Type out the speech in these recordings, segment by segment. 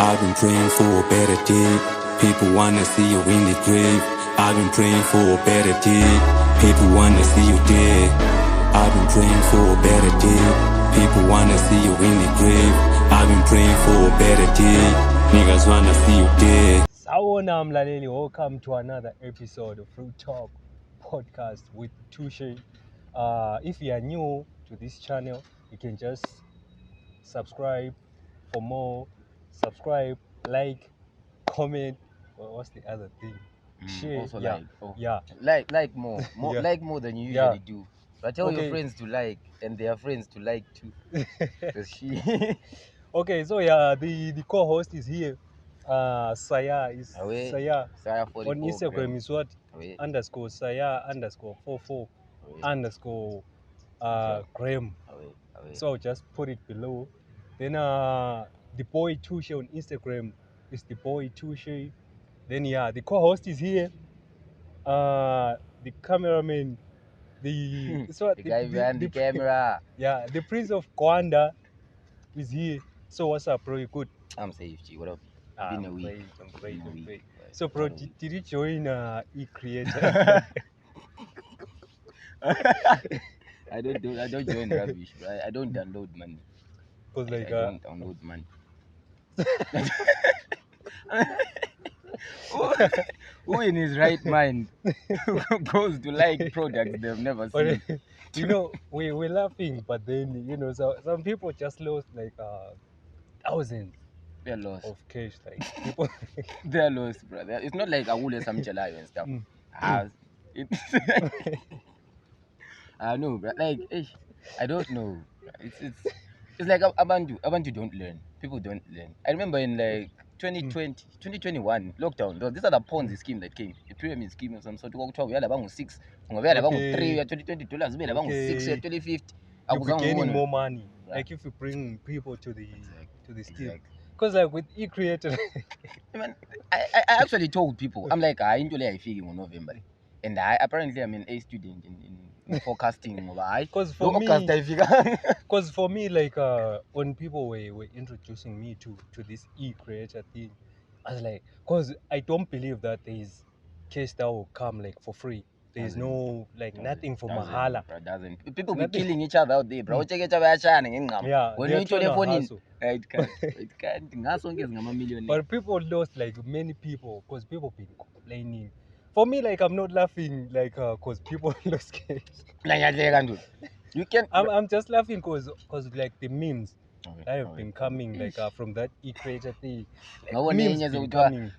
I've been praying for a better day. People wanna see you in the grave. I've been praying for a better day. People wanna see you dead. I've been praying for a better day. People wanna see you in the grave. I've been praying for a better day. Niggas wanna see you dead. Sawona mlaleli, welcome to another episode of Fruit Talk podcast with Tinashe. If you are new to this channel, you can just subscribe for more. Subscribe, like, comment. What's the other thing? Share. Also yeah. like, Yeah. like more, Yeah. like more than you Yeah. usually do. But tell your Okay. friends to like, and their friends to like too. Cause she, Okay, so yeah, the co-host is here. Saya is away, Saya Saya on 44 Instagram gram. is what? Away, Underscore Saya underscore 44 away, underscore Graham. away. So I'll just put it below. Then the boy Tinashe on Instagram is the boy Tinashe. Then yeah, the co-host is here. The cameraman, the it's what The guy behind the camera. Yeah, the Prince of Kwanda is here. So what's up, bro? You good? I'm safe, G. What up? Been a week. I'm great. Been a week. So, bro, What a week. did you join e-creator? I don't join rubbish, bro. I don't download money. Cause I like don't download money. Who in his right mind goes to like products they've never seen? you know, we're laughing, but then you know, so some people just lost like thousands They're lost. of cash. Like people, They're lost, brother. It's not like Awule Samchalayo and stuff. I know, bro. Like, I don't know. It's like Abantu don't learn. People don't learn. I remember in like 2020, 2021 lockdown. These are the Ponzi scheme that came, a pyramid scheme of some sort. We had about 6, we had about 3, we had $20, we had about 6, we had 2050. you'll be gaining more money. Yeah. Like if you bring people to the scheme. Because like with e-creator, I actually told people, I'm like, I enjoy I figure in November. And apparently I'm an A student in forecasting. Because for me, like when people were introducing me to this e-creator thing, I was like, because I don't believe that there is cash that will come like for free. There is no like nothing for mahala. Doesn't. People be killing each other out there, bro. Check each other shining. Yeah, when you telephone in, it can't. But people lost like many people because people been complaining. For me, like I'm not laughing like cause people lost cash. You can. I'm just laughing cause like the memes that have been coming like from that e-creator thing. Like, memes been coming.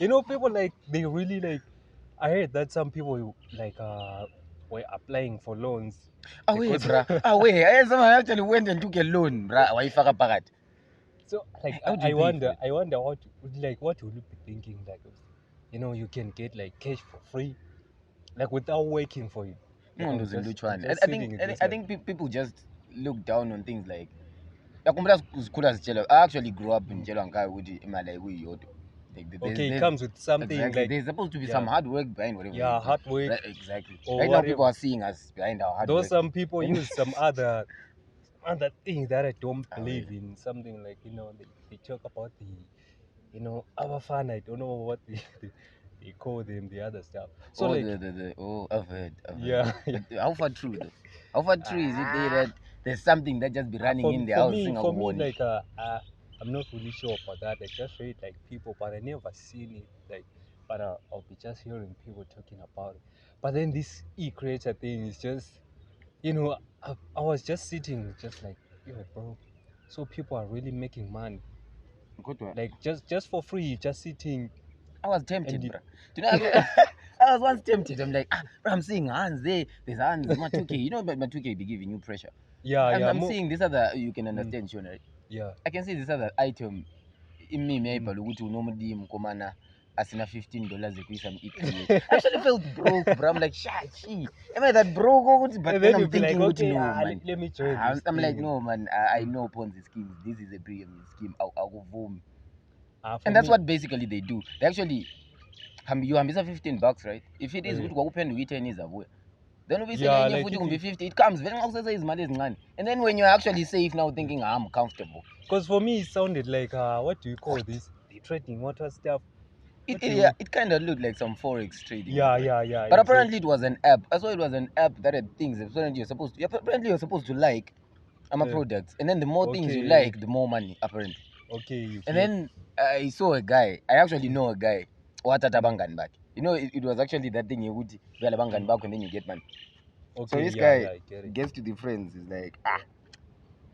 You know, people like they really like. I heard that some people like were applying for loans. Away, bruh. Away. Someone actually went and took a loan, bruh. So like I wonder what would you be thinking, like, you know, you can get like cash for free, like without working for it. Like, I think people just look down on things like I actually grew up in Jelankai with Malawi. Okay, it comes with something exactly. like there's supposed to be some hard work behind whatever. Yeah, hard work. Right, exactly. Right now people are seeing us behind our hard work. Those some people use some other things that I don't believe in. Something like, you know, they talk about the, you know, our fan. I don't know what they call them, the other stuff. So like I've heard. Yeah. How far true though? How far true is it that there's something that just be running in the house? For me, like I'm not really sure about that. I just read like people, but I never seen it. Like, but I'll be just hearing people talking about it. But then this e-creator thing is just, you know, I was just sitting, just like, yo, bro. So people are really making money, like just for free, just sitting. I was tempted, bro. Do you know? I was once tempted. I'm like, bro, I'm seeing hands there. There's hands. Matuke, you know, Matuke be giving you pressure. Yeah, I'm seeing this other. You can understand, right? Yeah. I can see this other item. In me, maybe Lugutu normally mkomana asina $15 some e-create. I actually felt broke, bro. I'm like, shachi. Am I that broke? But then I'm thinking, like, okay, man. Let me join. I'm like, no, man. I know Ponzi schemes. This is a pyramid scheme. I'll go home. And that's what basically they do. They actually, you have $15, right? If it is good, open with 10 is away. Then we say Yeah, yeah, like food if be you, 50. It comes very and then when you're actually safe now thinking I'm comfortable. because for me it sounded like what do you call this? The trading water stuff. What do Yeah, you? it kind of looked like some forex trading. Yeah, yeah, yeah. But apparently Exactly. it was an app. I saw it was an app that had things that apparently you're supposed to like products. And then the more things you Okay, like, the more money, apparently. okay, you And get. then I saw a guy. I actually Mm, know a guy. What at mm, back. You know, it was actually that thing you would be mm. back and then you get money. So Okay, this yeah, guy yeah, I get it. gets to the friends. He's like,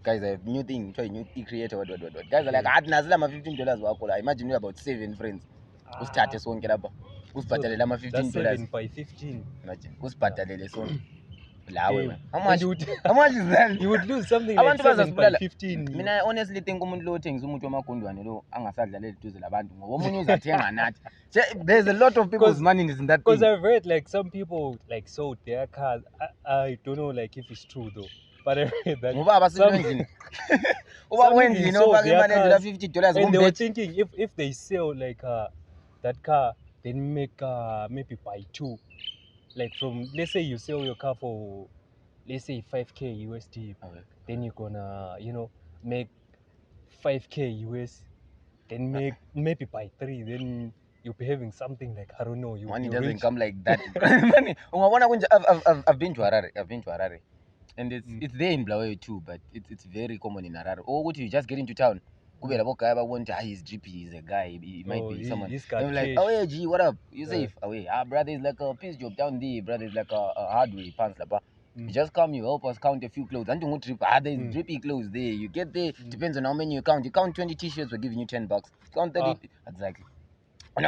guys, I have new thing, try new e-creator, what. Guys are like, Okay. nazila $15 wakola. Imagine you about 7 friends. Ah, Usithathe sonke lapha. so Usibhadalele that's $15. 7 by 15. Imagine. Yeah. Usibhadalele sonke. Lawe Hey, wena. How and much? you would How much is that? you would lose something like Abantu 7 by bazasibulala. 15. Mina I honestly think umuntu lo othengisa umuthi wamagundwane lo angasadlaleli duze labantu ngoba omunye uzathenga nathi. There's a lot of people's money is in that Because thing. I've read like some people like sold their cars. I don't know like if it's true though, but I read that Ngoba abasilwe some endlini. Uba some even wendlini sold ofaka their imali edlula cars, $50 and they were kumbethe. thinking if they sell like that car, then make maybe buy two. Like from, let's say you sell your car for, let's say 5k USD, Okay. then you're gonna make 5k US, then make maybe by 3, then you'll be having something like, I don't know, you'll Money be doesn't rich. come like that. Money. Ungabona kunje I've been to Harare. And it's there in Blawe too, but it's very common in Harare. Or what you just get into town. Kube labo guy want he's GP, he's a guy, he might be someone. He's got And I'm like, cash. oh yeah, G, what up? You safe? Oh yeah, brother is like a piece job down there, brother is like a hardware pants lapa. You just come, you help us count a few clothes. And you trip, there's drippy clothes there. You get there, depends on how many you count. You count 20 t-shirts, we're giving you $10. Count 30, exactly. Then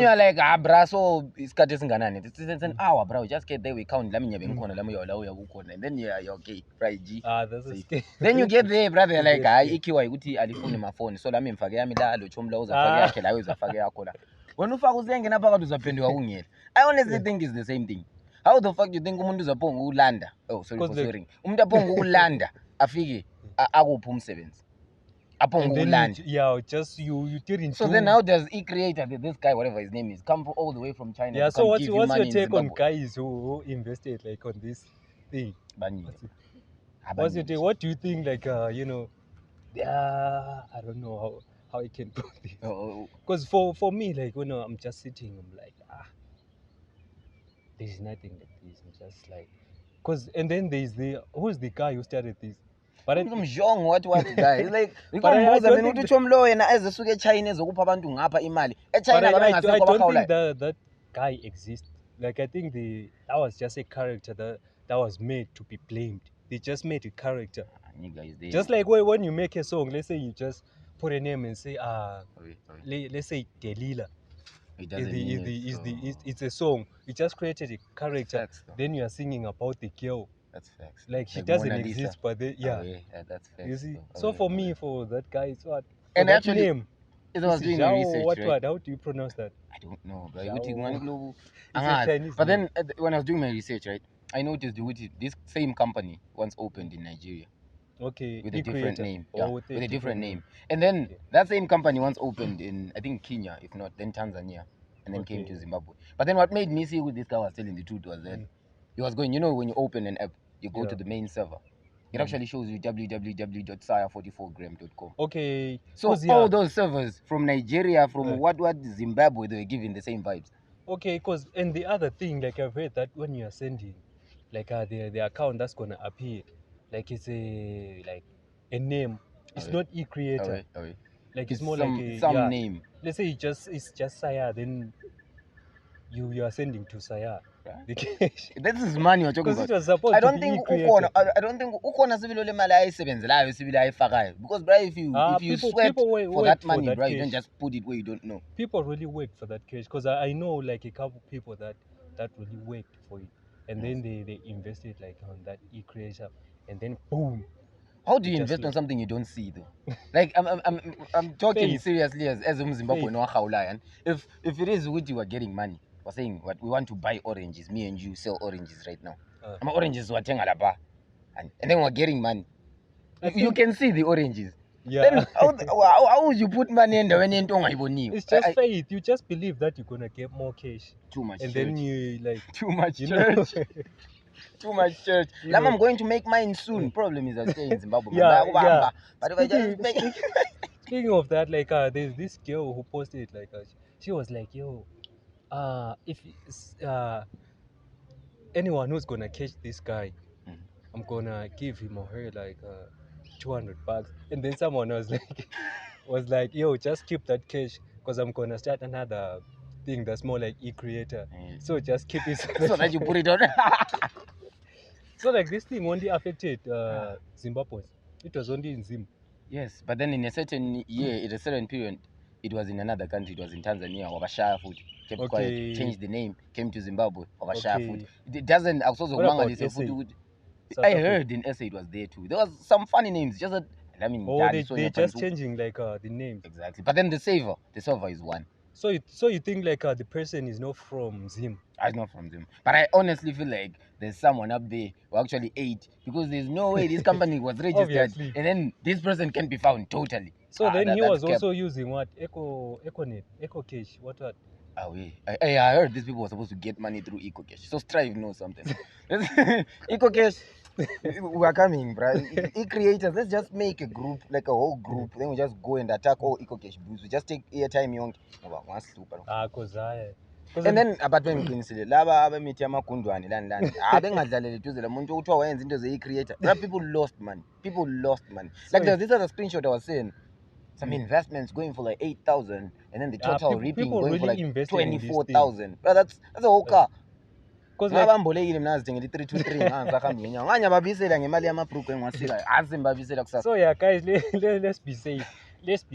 you are like, bra, so isikhathi esinganani? It's an hour, bro. Just get there, we count. Lami ngiyabe ngikhona, lami uyola uyakukhona. And then you're okay, right, G. That's a Safe. scam. Then you get there, brother, you're like, That's ikiwa ukuthi alifuni mafoni. So lami mfake yami la, lo chomla uzafake yakhe la, uzafake yakho la. When ufaka uzengena phakathi uzaphenduka ungela. I honestly think it's the same thing. How the fuck do you think umuntu uzaphonga ukulanda? Oh, sorry for swearing. Umuntu aphonga ukulanda afike akuphi umsebenzi. and then just you didn't. So then how does he create this guy, whatever his name is, come all the way from China? Yeah. So what's your take on Zimbabwe? guys who invested like on this thing? What's your take? What do you think? Like I don't know how I can put this. Because for me, like I'm just sitting, I'm like there's nothing like this. I'm just like, and then there's who's the guy who started this? But what guy? It's like but I don't think China ezokupha abantu ngapha imali. China I don't think that guy exists. Like I think that was just a character that was made to be blamed. They just made a character. Just like when you make a song, let's say you just put a name and say let's say Delila. It's a song. You just created a character. Then you are singing about the girl. That's facts. Like she doesn't exist, but that's facts. You see. So for me, for that guy, it's what? And that actually, name. I was doing my research. Right? How do you pronounce that? I don't know, but Chinese but name. then when I was doing my research, right, I noticed this same company once opened in Nigeria. Okay. With a different name. With a different name. And then that same company once opened in, I think, Kenya, if not, then Tanzania, and then came to Zimbabwe. But then what made me see who this guy was telling the truth was that he was going, when you open an app, you go to the main server. It actually shows you www.sire44gram.com. Okay. So all those servers from Nigeria, from what Zimbabwe, they were giving the same vibes. Okay, and the other thing, like I've heard that when you are sending, like the account that's gonna appear, like it's a name. It's not e-creator. Like it's more like some name. Let's say it's just Saya, then you are sending to Saya. This is money you're talking about. It was supposed I don't to think be e-creator. I don't think ukhona sibilo le mali ayisebenzelayo sibili ayifakayo, because bro, if you sweat for that money, bro, you don't just put it where you don't know. People really work for that cash, because I know like a couple people that really worked for it, and then they invested like on that e-creator, and then boom. How do you invest on something you don't see though? Like I'm talking seriously as Zimbabwe no Haulayan. If it is what you are getting money, we're saying what we want to buy oranges, me and you sell oranges right now. Oranges were and then we're getting money. You can see the oranges. Then Yeah. how would you put money in the when you don't even need? It's just faith. You just believe that you're gonna get more cash, Too much and church. then you like, Too much you know, church. Too much church. you Like know. I'm going to make mine soon. Problem is I stay in Zimbabwe, man. Yeah, yeah. But if I just Speaking, make speaking of that, like, there's this girl who posted like, she was like, yo, if anyone who's gonna catch this guy, Mhm. I'm gonna give him or her like $200. And then someone was like, yo, just keep that cash because I'm gonna start another thing that's more like e-creator. So just keep it so that you put it on. So like this thing only affected Zimbabweans. It was only in Zim. Yes, but then in a certain year, in a certain period, it was in another country. It was in Tanzania. Wabashaya food kept quiet, Okay. changed the name, came to Zimbabwe. Wabashaya Okay. food. It doesn't. What about SA? South I Africa? heard in SA it was there too. There was some funny names. Just that, I mean, Oh, Daddy, they're Sonia, just Pantu. changing like the names. Exactly. But then the saver is one. So you think like the person is not from Zim? I'm not from them. But I honestly feel like there's someone up there who actually ate because there's no way this company was registered Obviously. and then this person can be found totally. So then he was that's also using what? EcoNet, EcoCash, what? I heard these people were supposed to get money through EcoCash. So Strive knows something. EcoCash, we are coming, bro. E-creators, let's just make a group, like a whole group. Then we just go and attack all EcoCash booths. We just take airtime young. And then abantu engiqinisile laba abemithi yamakundwane lani abengadlaleli eduze lamuntu uthiwa wayenza into ze-e-creator. People lost money. Like there's this other screenshot I was saying. Some investments going for like 8,000 and then the total reaping going for like 24,000. Bro, that's a whole car. Because ngabambolekile mina azithengele 323 ngangisahambe ngenyanga nganye babisela ngemali yamabruku engiwasikayo azimbabisela kusasa. So yeah guys, let's be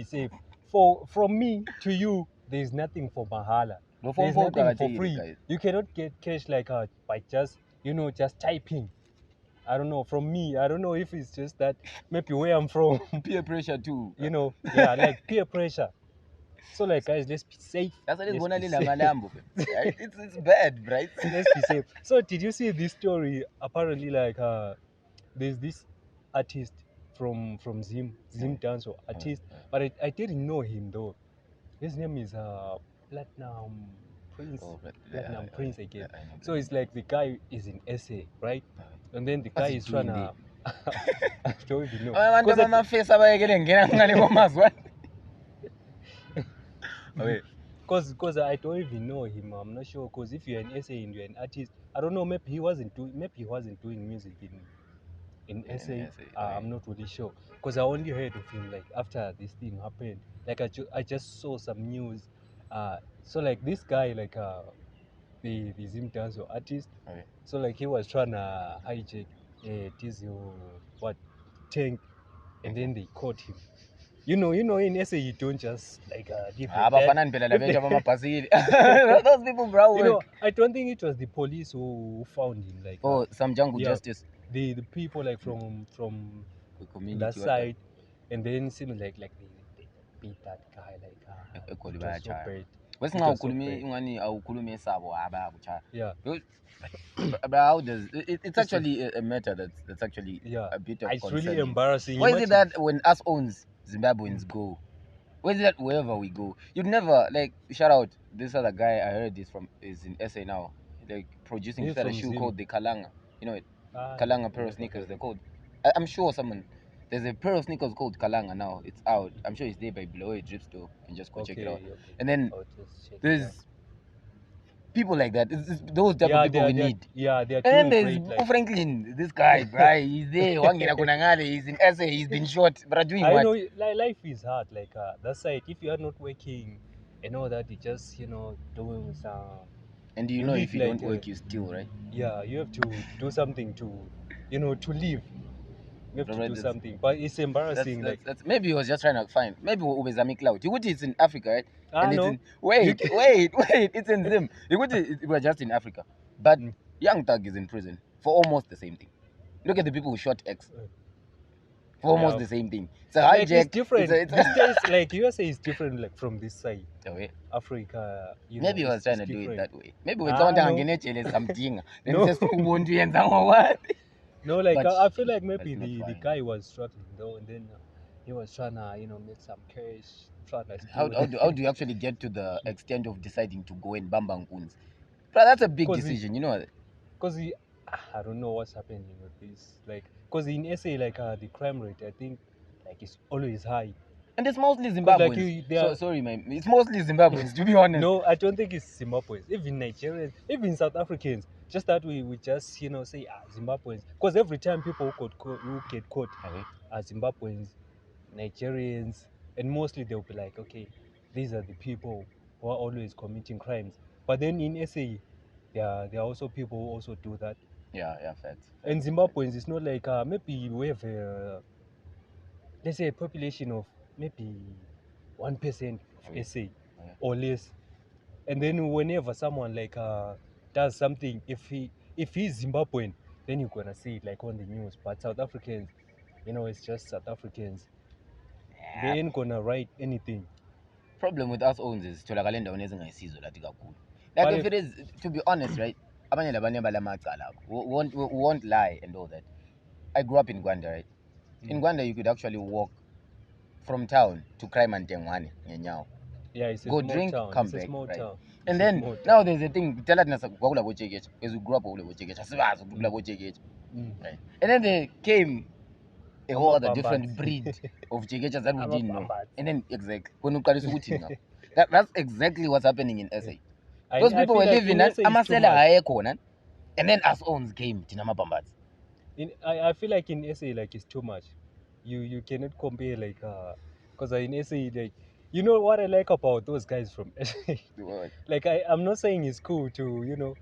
safe. From me to you, there's nothing for mahala. There's nothing for free. Guys. You cannot get cash like by just typing. I don't know. From me, I don't know if it's just that maybe where I'm from. Peer pressure too. Yeah, like peer pressure. So like guys, let's be safe. That's what it's gonna be. It's bad, right? Let's be safe. So did you see this story? Apparently, like there's this artist from Zim dance or artist, but I didn't know him though. His name is Platinum Prince again. So it's like the guy is in SA, right? And then the guy is trying to I don't even know. Because I don't even know him. I'm not sure. Because if you're an SA and you're an artist, I don't know. Maybe he wasn't doing music in SA. I'm not really sure. Because I only heard of him like after this thing happened. Like I just saw some news. So like this guy like the Zim dance or artist. So like he was trying to hijack this tank, and then they caught him. You know, in SA you don't just like give those people, bro. You know, I don't think it was the police who found him. Like some jungle justice. The people like from that side, and then seems like they beat that guy like yeah. But how does it's actually a matter that's actually a bit of it's concerning. really embarrassing. Why is it that when us owns Zimbabweans go, why is it that wherever we go, you'd never like shout out this other guy I heard is in SA now, like producing a shoe called the Kalanga, you know it, Kalanga pair of sneakers they're called. I'm sure there's a pair of sneakers called Kalanga now. It's out. I'm sure it's there by below a drip store. You can just go check it out. And then there's people like that. It's those type of people we need. Yeah, they're and then there's Franklin, this guy, right? He's there. He's in SA. He's been shot. But doing what? I know life is hard. Like that side, if you are not working and all that, you just doing some. And do you know if you don't work, you steal, right? Yeah, you have to do something to live. You have to do something, but it's embarrassing. Maybe he was just trying to find. Maybe Ubezami Cloud. It's in Africa, right? No. Wait, it's in Zim. It was just in Africa. But Young Thug is in prison for almost the same thing. Look at the people who shot X. For almost the same thing. So hijack. It's different. It's like USA is different like from this side. Africa. Maybe he was trying to do it that way. Maybe we don't get something. Then just want to what? No, like I feel like maybe the guy was struggling though, and then he was trying to, make some cash, trying to How, steal. how do you actually get to the extent of deciding to go and bambang goons? Bro, that's a big Cause he, decision, you know. cause he, I don't know what's happening with this. Like, cause in SA, like the crime rate, I think, like it's always high. And it's mostly Cause like Zimbabweans. they So are. sorry, man. It's mostly Zimbabweans, to be honest. No, I don't think it's Zimbabweans. Even Nigerians, even South Africans. Just that we just say Zimbabweans. Because every time people who get caught Okay. are Zimbabweans, Nigerians, and mostly they'll be like, okay, these are the people who are always committing crimes. But then in SA, there are also people who also do that. Yeah, facts. And facts. Zimbabweans, it's not like maybe we have let's say a population of maybe 1% of Okay. SA Okay. or less. And then whenever someone like does something, if he's Zimbabwean, then you're gonna see it like on the news. But South Africans, it's just South Africans. They Yeah. ain't gonna write anything. Problem with us owns is tholakala endaweni ezingayisizo lathi kakhulu. But Like if it is, to be honest, right? Abanye labanye balamacala won't lie and all that. I grew up in Gwanda, right? In Gwanda, you could actually walk from town to crime and Tengwane, ngenyawo. yeah, it's a Go small drink, town. come It's a back, small right? town. And It's a then small now town. there's a thing. Tell us kwakula bojekecha, because we grew up with bojekecha, sibazi ukula bojekecha, right? And then they came a whole other different breed of jekechas that we didn't know. And then exactly when uqalisa ukuthi now, that's exactly what's happening in SA. Those I people feel were like living in SA it's too amasela much. hayekhona, and then us owns came thina mabambazi. I feel like in SA like it's too much. You cannot compare like because in SA like what I like about those guys from SA. Like I'm not saying it's cool to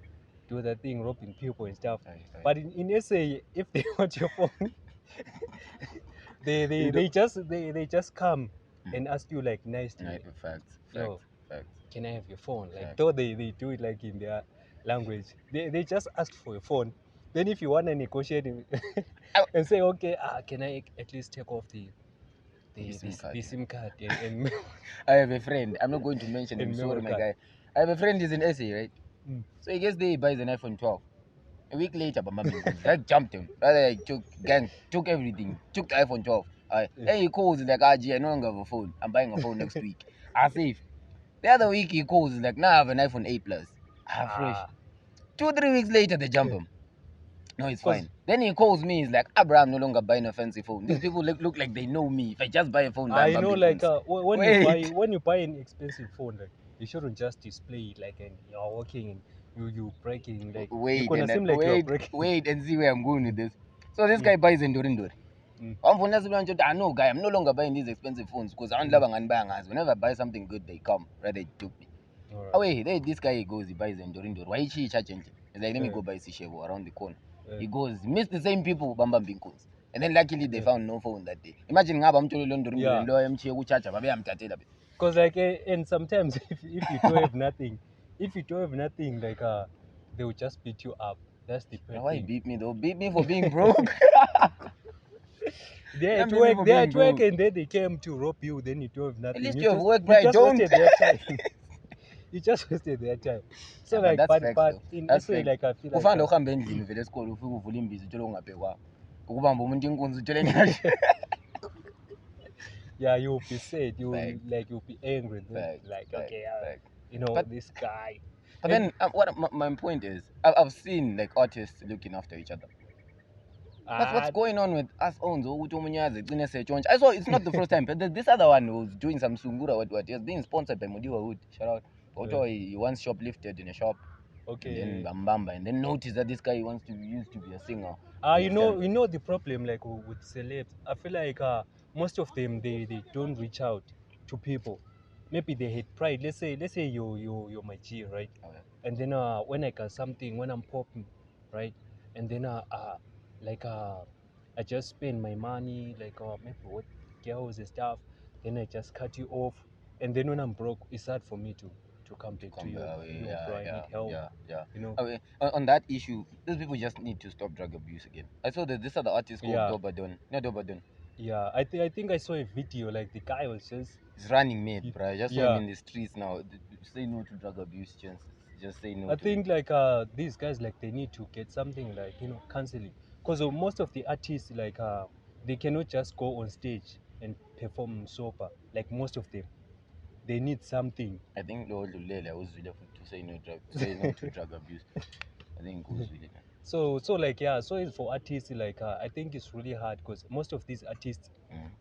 do that thing, robbing people and stuff. But in SA, if they want your phone, they just come and ask you like nicely, like, Facts. yo, Facts. can I have your phone? Like Facts. though they do it like in their language. They just ask for your phone. Then if you want to negotiate and say, okay, can I at least take off the SIM card and I have a friend. I'm not going to mention him. and Sorry, memory my card. guy. I have a friend. He's in SA, right? Mm. So he gets there, he buys an iPhone 12. A week later, Bamba Bingus, like jumped him. Rather, like, took everything, took the iPhone 12. Then he calls, he's like, G, I no longer have a phone. I'm buying a phone next week. I say, the other week he calls, he's like, now I have an iPhone 8 Plus. Fresh. 2-3 weeks later, they jump him. No, it's fine. Then he calls me, he's like, bro, I'm no longer buying a fancy phone. These people look like they know me. If I just buy a phone, I know, like when you buy an expensive phone, like you shouldn't just display it like and you're working and you breaking like you're gonna seem like you're breaking. Wait and see where I'm going with this. So this guy buys Ndorindori. I know, guy, I'm no longer buying these expensive phones because I don't love and whenever I buy something good, they come. Right, they took me. Right. Oh wait, this guy goes, he buys Ndorindori. Why is he charging? He's like, let me go buy Sishevo around the corner. He goes, meets the same people, Bambam Binkus. And then luckily they found no phone that day. Imagine ngaba mtolo Ndorindori and lo mchiye kuchacha babe amthathela. Because like and sometimes if you don't have nothing, like they will just beat you up. That's the bad Why thing. beat me though? Beat me for being broke. They're at work, and then they came to rob you. Then you don't have nothing. At least you have work, but don't. Wasted their time. You just wasted their time. So Yeah, like, that's but facts, in that's SA, like I feel like ufanda uhambe endlini vele esikole ufike uvule imbizi utshele ungabhekwa ukubamba umuntu inkunzi utshele nyathi. Yeah, you'll be sad. Facts. You'll be angry. Facts, Like facts, okay, facts. but this guy. But then what my point is, I've seen like artists looking after each other. That's what's going on with us owns. I saw it's not the first time, but this other one was doing some sungura what he was being sponsored by Mudiwa Wood. Shout out. Auto, he once shoplifted in a shop. Okay. And then Bambamba, and then notice that this guy wants to be a singer. You know the problem like with celebs. I feel like most of them they don't reach out to people. Maybe they hate pride. Let's say you're my G, right? Okay. And then when I got something, when I'm popping, right? And then I just spend my money like maybe with girls and stuff. Then I just cut you off. And then when I'm broke, it's hard for me to come back to you. Bro, I need help. Yeah. You know. I mean, on that issue, these people just need to stop drug abuse again. I saw that this other artist called Dobadon. Not Dobadon. Yeah, I think I saw a video like the guy was just. He's running mad, bro. I just saw him in the streets now. Say no to drug abuse, chances. Just say no. I think like these guys like they need to get something like counseling because most of the artists like they cannot just go on stage and perform sober, like most of them, they need something. I think lo dlulela uzwile futhi to say no to drug abuse. I think uzwile man. So like, yeah, so it's for artists, like I think it's really hard because most of these artists,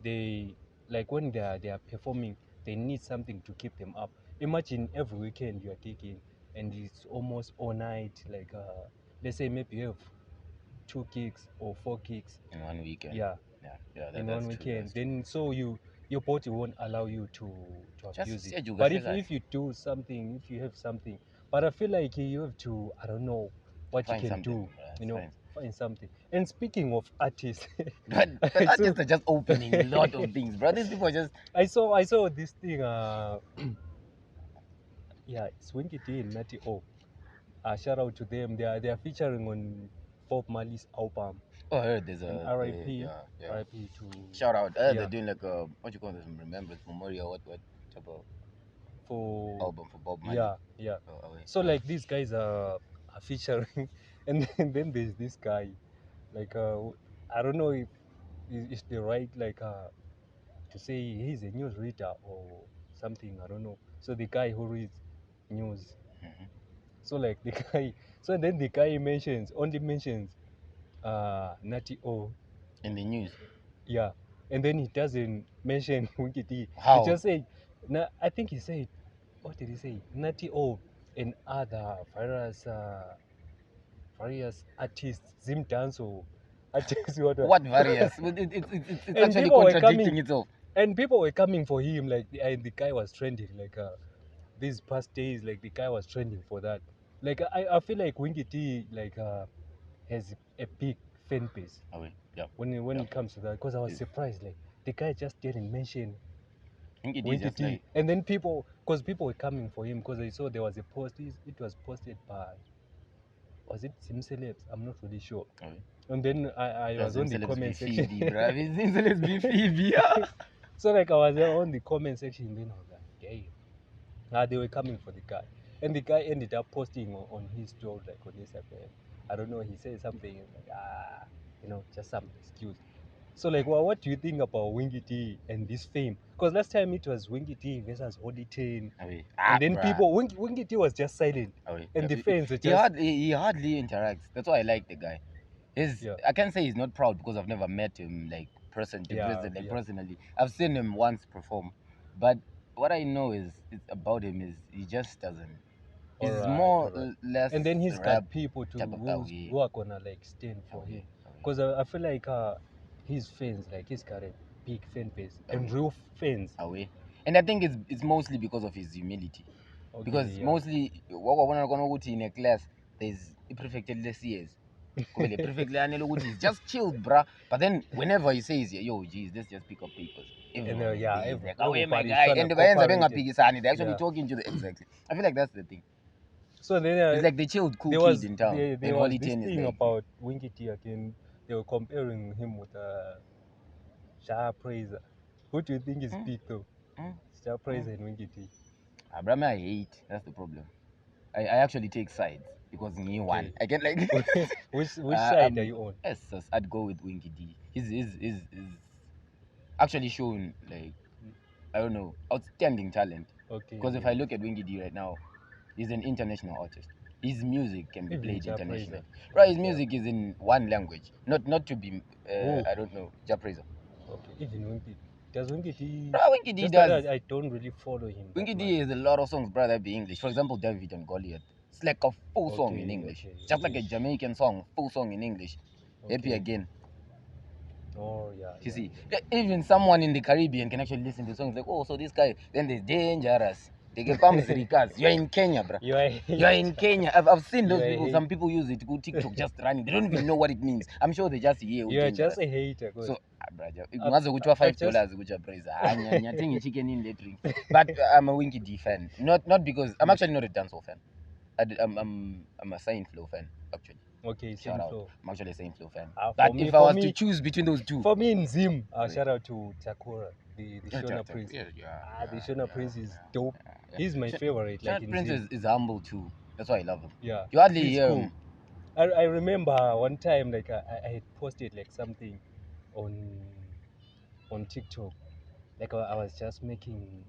they, like, when they are performing, they need something to keep them up. Imagine every weekend you are taking, and it's almost all night, like let's say maybe you have 2 gigs or 4 gigs In 1 weekend. yeah That, in that's one true, weekend, that's true. then so your body won't allow you to abuse Just it. you But kahle if you do something, if you have something, but I feel like you have to, I don't know what you Find can something, do, bruh, you know, find- find something. And speaking of artists, But I saw artists are just opening a lot of things, bro. These people are just I saw this thing, yeah, it's Winky D and Natty O. Shout out to them. They are featuring on Bob Marley's album. oh, I heard there's And a RIP, yeah. RIP to, Shout out. yeah, They're doing like a what you call this remembrance memorial, what type of for, album for Bob Marley. yeah. Oh, wait. So like these guys are featuring, and then there's this guy, like I don't know if it's the right, like to say he's a news reader or something. I don't know. So the guy who reads news. Mhm. So like the guy. So then the guy only mentions Natty O. In the news. Yeah, and then he doesn't mention Winky D. He How? just said, I think he said, what did he say? Natty O and other various artists, Zim Dance or artists, What various? It's and actually people were contradicting coming, itself. and people were coming for him, like, and the guy was trending, like these past days, like the guy was trending for that. Like I feel like Winky D, like has a big fan base Oh, wait. Yeah. when Yeah. it comes to that, because I was Yes. surprised, like the guy just didn't mention I think it is Winky just D, like and then people were coming for him because they saw there was a post. It was posted by, was it Sim Celebs? I'm not really sure. oh, wait. And then I was on the Celebs be comment section. Phoebe, bruh. Celebs be Phoebe. Yeah. So like I was on the comment section, then I was like, damn. They were coming for the guy, and the guy ended up posting on his story, like on Instagram. I don't know. He said something like, just some excuse. So like, well, what do you think about Winky D and this fame? Because last time it was Winky D versus Holy Ten, Oh, wait. and then Bruh. Winky D was just silent, Oh, wait. and the He- fans were he, just, he hardly interacts. That's why I like the guy. yeah, I can't say he's not proud because I've never met him like yeah, yeah. personally. I've seen him once perform, but what I know about him is he just doesn't. All He's right, more all right. less And then he's rap got people to type of who are gonna like stand for him, away. because I feel like his fans, like he's got a big fan base and Away. real fans. Away. And I think it's mostly because of his humility. Okay, Because yeah. mostly what we're gonna go to in a class, there's a prefect less years. Prefect he's just chilled, bruh. But then whenever he says, yo, geez, let's just pick up papers. Everyone is there. He's like, oh, my everybody's guy. trying And to the bands are being cooperate. they're actually Yeah. talking to the exactly. I feel like that's the thing. So then It's like the chilled cool there kid was in town. there And was Holy this Ten is thing like, about Winky T again. They were comparing him with Sha Praiser. Who do you think is big though? Sha Praiser and Winky T. Abraham, I hate. That's the problem. I actually take sides because he won. Okay. I get like which side are you on? Yes, I'd go with Winky D. He's actually shown like I don't know outstanding talent. Okay. Because if I look at Winky D right now, he's an international artist. His music can be Even played Sha internationally. Praiser. Right, his music is in one language, not to be Who? I don't know Japraiser. Okay, even Winky. Does Winky D? Bro, Winky D Just does. that I don't really follow him. Winky that D much. has a lot of songs, brother, be English. For example, David and Goliath. It's like a full song in Okay, English. okay, Just like a okay. Jamaican song, full song in English. Happy Okay. again. Oh yeah. You yeah, see, yeah. even someone in the Caribbean can actually listen to songs like, oh, so this guy, then there's Dangerous. They get palms Rikas. You're in Kenya, bro. You're in Kenya. I've seen those people. Some people use it to go TikTok just running. They don't even know what it means. I'm sure they just hear. You're just a hater. So, brother, it I've- must have $5 I've just- which are praise. I'm chicken in the drink. But I'm a Winky D fan. Not because I'm actually not a dancehall fan. I'm a Saint Flow fan actually. Okay, Shout same out. flow. I'm actually a Saint Flow fan. For But me- if I for was me- to choose between those two, For me in Zim, Right. shout out to Takura, the Shona Prince. The Shona Prince is dope. He's my favorite. Like Shona in Prince Zim. is humble too. That's why I love him. Yeah. You hardly he's hear cool. him. I remember one time, like I had posted like something on TikTok, like I was just making,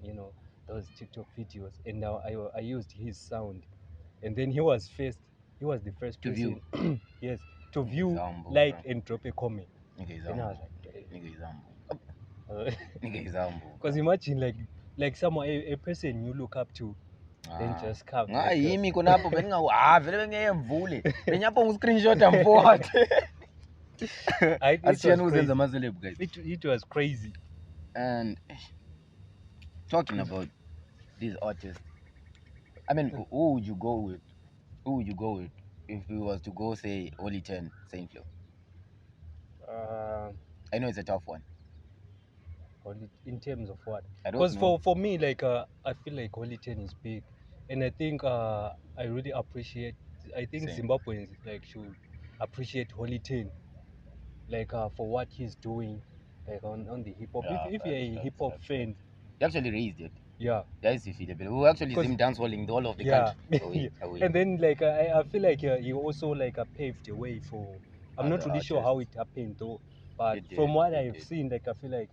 those TikTok videos, and now I used his sound, and then he was the first To view. person, yes, to Nigga is view, humble, like, bro. and drop a comment. Nigga is And I was humble. like, Nigga is humble. Nigga is because humble, bro. imagine like someone, a person you look up to, then Ah. just come Nga like, yimi khonapho vele bengeyemvule. Benyapho ngu-screenshot am forward. it was Asishiyane crazy. ukuzenza ama-celeb, guys. It was crazy. And talking about these artists, I mean, who would you go with? Who would you go with if we was to go, say, Holy 10, Saint Flo? Uh, I know it's a tough one. in terms of what? I don't Because know. for me, like, I feel like Holy 10 is big, and I think I really appreciate. I think Same. Zimbabweans like should appreciate Holy 10, like, for what he's doing, like on the hip hop. Yeah, If you're a hip hop facts. fan, He actually raised it. yeah, Yeah, it's defeatable. We actually see 'Cause- him dance hall in the whole of the yeah, country. Away. and then like I feel like he also like paved the way for. I'm not Other really sure how artists. it happened though, but He did, from what he I've did. seen, like I feel like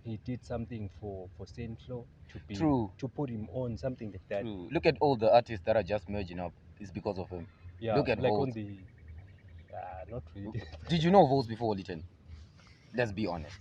he did something for Saint Flo True. to put him on, something like that. True. Look at all the artists that are just merging up. It's because of him. Yeah, Look at like Holt. on the not really. Did you know Holt before Holy 10? Let's be honest.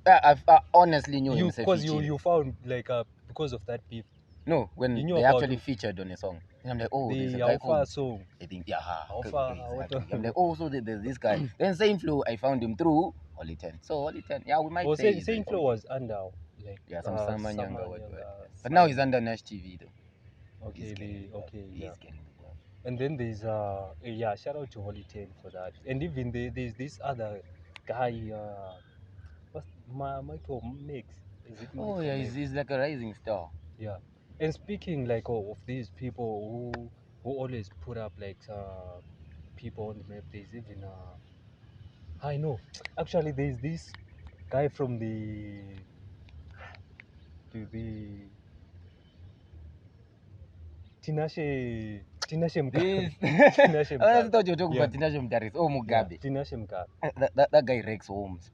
I honestly knew him. Because you found like because of that beef, No, you when knew they about actually featured on a song. And I'm like, oh, there's a the guy Alpha called, song. I think, yeah, Alpha, exactly. I'm like, oh, so there's this guy. Then Same Flow, I found him through Holy 10. So Holy 10, yeah, we might Or say he's Saint a Flo OG. was under like Yeah, some Samanyanga, what. But now side. he's under Nash TV though. Okay, He's getting the yeah. He's getting the love. And then there's yeah, shout out to Holy 10 for that. And even there's this other guy, what's Michael Mix? Is it Michael Oh yeah, Mix? he's like a rising star. Yeah. And speaking like of these people who always put up like people on the map, there's even I know. Actually, there's this guy from the Tinashe Mugabe. This Tinashe I Mugabe. thought you were talking Yeah, about Tinashe Mdaris. Oh, yeah, Mugabe. Tinashe Mugabe. That guy Rex Holmes.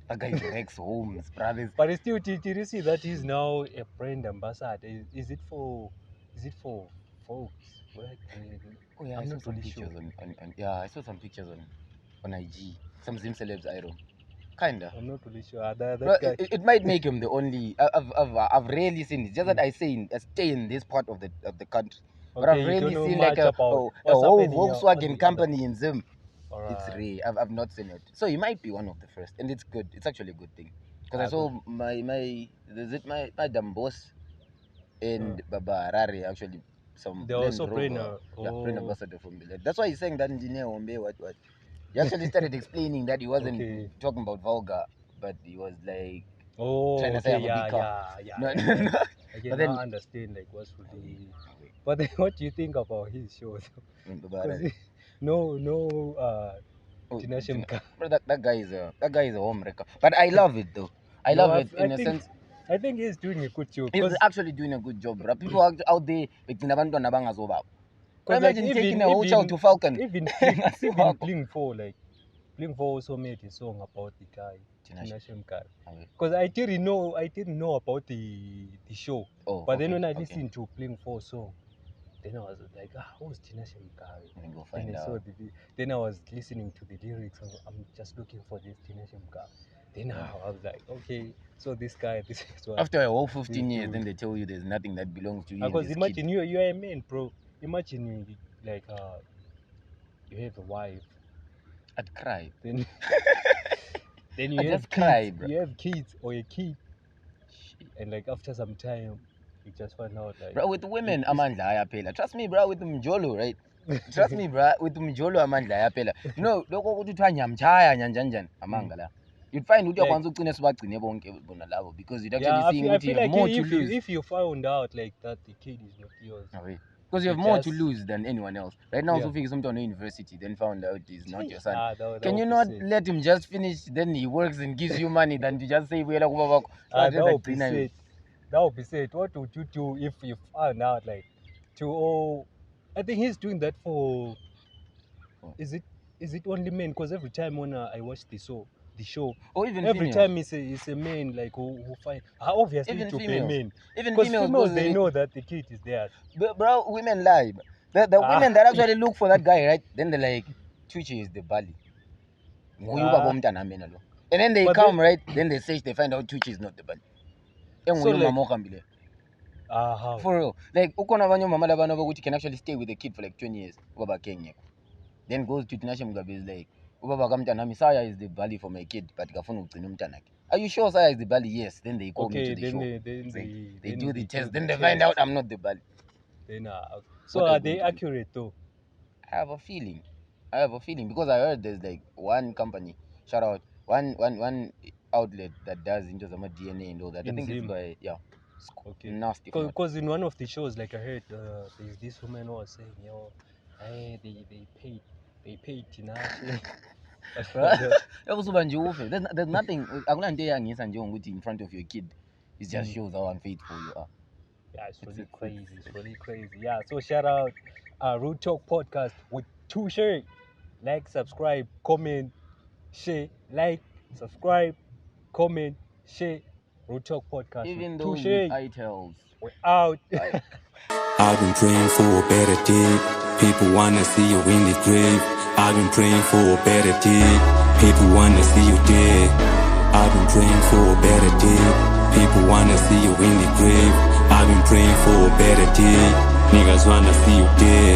That guy is Rex Holmes, brothers. But it's still, did you see that he's now a brand ambassador? Is it for folks? Right? Oh yeah, I I'm saw not some really pictures sure. on yeah, I saw some pictures on IG. Some Zim celebs iron. Kinda. I'm not really sure. That Bro, guy. it might make him the only. I've rarely seen it. Just that I stay in this part of the country. But I've Okay, you don't rarely know seen like much about a what's whole happening on Volkswagen the company in Zim. It's Alright. rare. I've not seen it. So he might be one of the first, and it's good. It's actually a good thing because I Ah, saw good. my damn boss and Baba Harare actually some They Land also Rover, brand Oh, ambassador from Bilal. That's why he's saying that engineer Ombe what. He actually started explaining that he wasn't okay. talking about vulgar, but he was like trying Oh, to say I okay. have a big car. No, Yeah. no, no. I can But now then, understand like what's really. But then, what do you think about his shows? Baba Because Harare. no Oh, Tinashe Mugabe. bro, that guy is a home wrecker. But I love it though. I No, love it in a sense. I think he's doing a good job He's because actually doing a good job, bro. People out there, abantwana bangazobaba. But like imagine taking a whole child to Falcon. even Bling 4 like Bling 4 also made a song about the guy Tinashe Mugabe. Because I didn't know about the show. Oh, But then okay, when I okay. listened to Bling 4 song, then I was like, who's Tinashe Mugabe? Let me go Then find I saw out. then I was listening to the lyrics. I'm just looking for this Tinashe Mugabe. Then I was like, okay, so this guy, this is what. After a whole 15 years, doing. then they tell you there's nothing that belongs to you. Because And this imagine kid. you're a man, bro. Imagine you like you have a wife, I'd cry. then then I you have just kids, cry, bro. you have kids or a kid, and like after some time, you just find out like. Bro, with women, amandla ayaphela. Trust me, bro, with Mjolo, right? Trust me, bro, with Mjolo, amandla ayaphela. No, lokho ukuthi uthiwa nyamchaya nyanjanjani amanga la. You'd find ukuthi uyakwanisa ugcine sibagcine bonke bona labo because you'd actually seeing I ukuthi feel you have like more to lose. if you found out like that the kid is not yours. Because you have more to lose than anyone else. Right now, Yeah. Sophie is on university, then found out he's not your son. That Can you would not be sad. let him just finish? Then he works and gives you money than to just say, "Well, That would be sad. That would be sad. What would you do if you found out like I think he's doing that for. Is it only men? Because every time when I watch the show, the show. Or even Every females. time it's a man like who find obviously Even to be females. men. Even Because females, females because they know that the kid is theirs. bro, women lie. The Ah. women that actually look for that guy, right? Then they're like, Twitchy is the bali. Ah. And then they But come, right? Then they search, they find out Twitchy is not the bali. So like, how? For real. Like, ukona vanyo mama labana which can actually stay with the kid for like 20 years. Ubaba Kenya. Then goes to Tinashe Mugabe is like, Ubaba Kamtanami, Saya is the bali for my kid, but Kafunu Tinumtanaki. Are you sure Saya is the bali? Yes. Then they call me to the show. They do the test. Then they find out I'm not the bali. Then so are they accurate though? I have a feeling because I heard there's like one company, shout out, one outlet that does into some DNA and all that. I think it's by Okay. nasty. Because in one of the shows, like I heard, there's this woman who was saying, yo, hey, they paid Tinashe. There's nothing. I'm not in front of your kid. It just shows how unfaithful you are. Yeah, it's really crazy. It's really crazy. Yeah, so shout out Root Talk Podcast with Tinashe. Like, subscribe, comment, share. Like, subscribe, comment, share. Root Talk Podcast Even with those Tinashe. with iTels. We're out. I've been praying for a better day. People wanna see you in the grave. I've been praying for a better day. People wanna see you dead. I've been praying for a better day. People wanna see you in the grave. I've been praying for a better day. Niggas wanna see you dead.